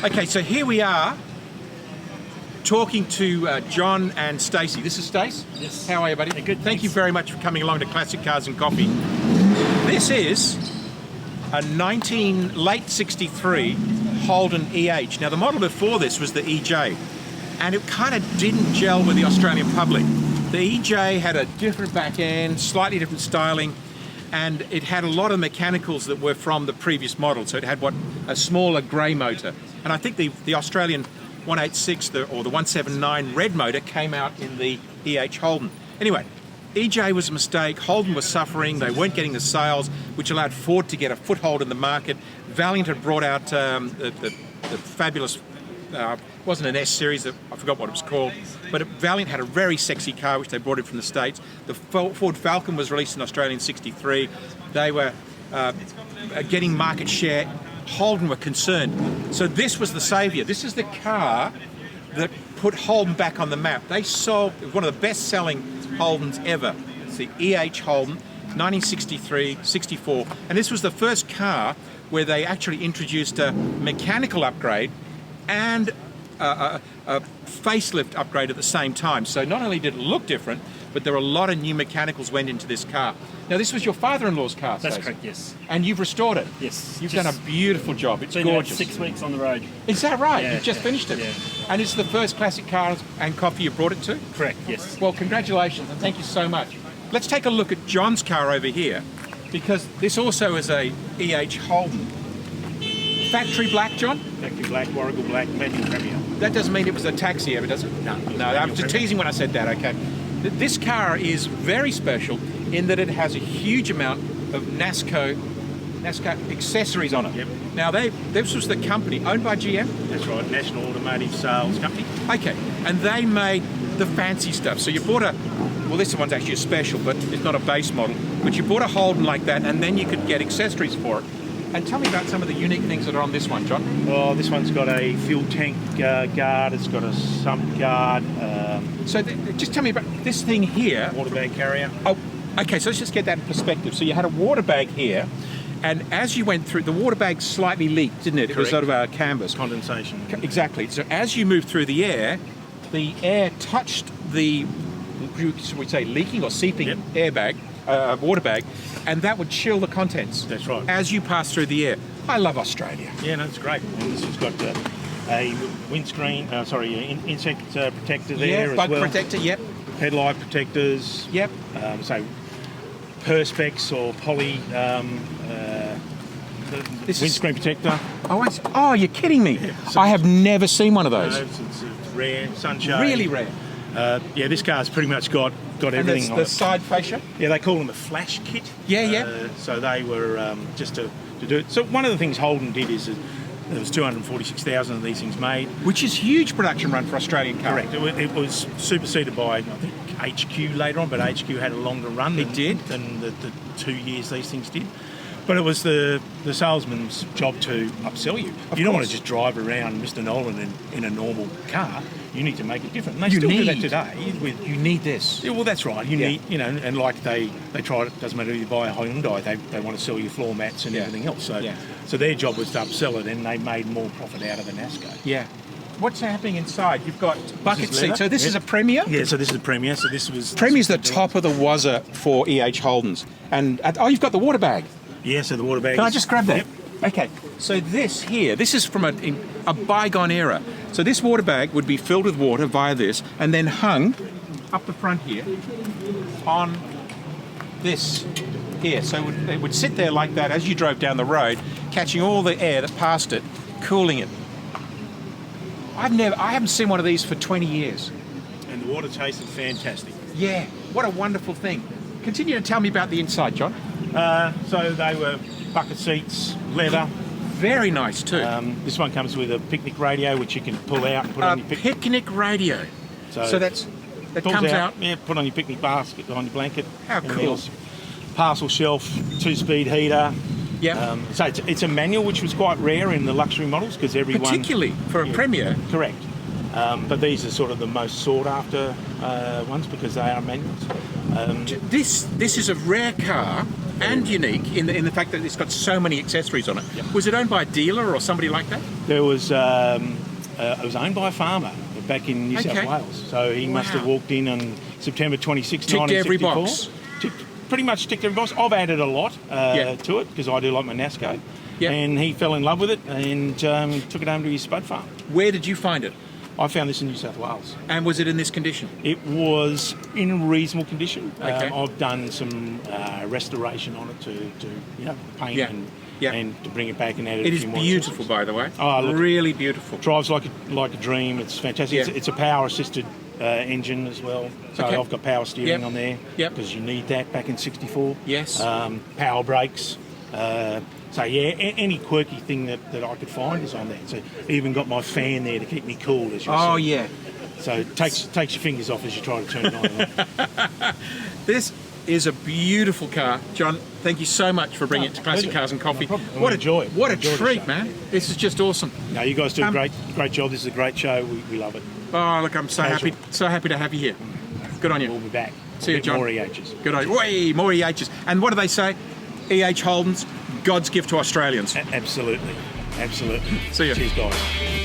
Okay, so here we are talking to John and Stacey. This is Stace? Yes. How are you, buddy? Yeah, good, Thank you thanks. very much for coming along to Classic Cars and Coffee. This is a late 63 Holden EH. Now the model before this was the EJ, and it kind of didn't gel with the Australian public. The EJ had a different back end, slightly different styling, and it had a lot of mechanicals that were from the previous model. So it had a smaller grey motor. And I think the Australian 186 or the 179 red motor came out in the EH Holden. Anyway, EJ was a mistake. Holden was suffering. They weren't getting the sales, which allowed Ford to get a foothold in the market. Valiant had brought out the fabulous, wasn't an S series, I forgot what it was called, but Valiant had a very sexy car which they brought in from the States. The Ford Falcon was released in Australia in 63. They were getting market share. Holden were concerned. So this was the saviour. This is the car that put Holden back on the map. They sold one of the best-selling Holdens ever. It's the EH Holden, 1963, 64. And this was the first car where they actually introduced a mechanical upgrade and a facelift upgrade at the same time. So not only did it look different, but there were a lot of new mechanicals went into this car. Now this was your father-in-law's car, That's Stacey? correct, yes. And you've restored it? Yes. You've done a beautiful job. It's been gorgeous. 6 weeks on the road. Is that right? Yeah, You've just finished it? Yeah. And it's the first Classic Cars and Coffee you brought it to? Correct, yes. Well, congratulations and thank you so much. Let's take a look at John's car over here, because this also is a EH Holden. Factory black, John? Factory black, Warrigal black, manual premier. That doesn't mean it was a taxi ever, does it? No. No, I was just teasing when I said that, okay. This car is very special in that it has a huge amount of NASCO accessories on it. Yep. Now, this was the company owned by GM? That's right, National Automotive Sales Company. Okay, and they made the fancy stuff. So you bought well, this one's actually a special, but it's not a base model. But you bought a Holden like that, and then you could get accessories for it. And tell me about some of the unique things that are on this one, John. Well, this one's got a fuel tank guard, it's got a sump guard. So just tell me about this thing here. Water bag carrier. Oh, okay, so let's just get that in perspective. So you had a water bag here, and as you went through, the water bag slightly leaked, didn't it? It was sort of a canvas. Condensation. Exactly. So as you moved through the air touched the, should we say, leaking or seeping airbag, water bag, and that would chill the contents. That's right. As you pass through the air. I love Australia. Yeah, no, it's great. And this has got a windscreen, insect protector there as bug well. protector, yep. Headlight protectors. Yep. So Perspex or poly windscreen protector. Oh, you're kidding me. Yeah, I have never seen one of those. It's rare, sunshine. Really rare. Yeah, this car's pretty much got And everything on the it. side fascia? Yeah, they call them a flash kit. Yeah. So they were just to do it. So one of the things Holden did is that there was 246,000 of these things made. Which is huge production run for Australian cars. Correct. It was superseded by, I think, HQ later on, but HQ had a longer run than the 2 years these things did. But it was the salesman's job to upsell you. You don't want to just drive around Mr. Nolan in a normal car. You need to make it different. And they still do that today. You need this. Yeah, well, that's right. You need, and like they try it. Doesn't matter if you buy a Hyundai, they want to sell you floor mats and everything else. So their job was to upsell it, and they made more profit out of the NASCO. Yeah. What's happening inside? You've got bucket seats. So this Yep. is a Premier? Yeah, so this is a Premier. So this was... Premier's the top of the wazza for EH Holdens. And, you've got the water bag. Yeah, so the water bag... Can I just grab that? Yep. Okay, so this is from a bygone era. So this water bag would be filled with water via this and then hung up the front here on this here. So it would sit there like that as you drove down the road, catching all the air that passed it, cooling it. I haven't seen one of these for 20 years. And the water tasted fantastic. Yeah, what a wonderful thing. Continue to tell me about the inside, John. So they were bucket seats, leather. Very nice too. This one comes with a picnic radio, which you can pull out and put on your picnic radio. So that comes out. Yeah, put on your picnic basket, on your blanket. How cool. Parcel shelf, 2-speed heater. Yeah. So it's a manual, which was quite rare in the luxury models because everyone... Particularly for a Premier. Correct. But these are sort of the most sought after ones because they are manuals. This is a rare car and unique in the fact that it's got so many accessories on it. Yep. Was it owned by a dealer or somebody like that? There was, it was owned by a farmer back in New South Wales. So he must have walked in on September 26, Ticked 1964. every box. Pretty much ticked every box. I've added a lot to it because I do like my NASCO. Yeah. And he fell in love with it and took it home to his spud farm. Where did you find it? I found this in New South Wales. And was it in this condition? It was in reasonable condition. Okay. I've done some restoration on it to paint and to bring it back and add It is beautiful, by the way. Oh, look, really beautiful. Drives like a dream. It's fantastic. Yeah. It's a power assisted engine as well. So I've got power steering on there because you need that back in '64. Yes. Power brakes. So any quirky thing that I could find is on there. So even got my fan there to keep me cool, as you Oh see. yeah. So it takes your fingers off as you try to turn it on. This is a beautiful car, John. Thank you so much for bringing it to Classic Cars and Coffee. No what a joy! What a treat, man! This is just awesome. No, you guys do a great job. This is a great show. We love it. Oh, look, I'm so happy to have you here. Good on you. We'll be back. See you, John. More EHs. Good on you. Way more EHs. And what do they say? EH Holdens, God's gift to Australians. Absolutely. See you. Cheers, guys.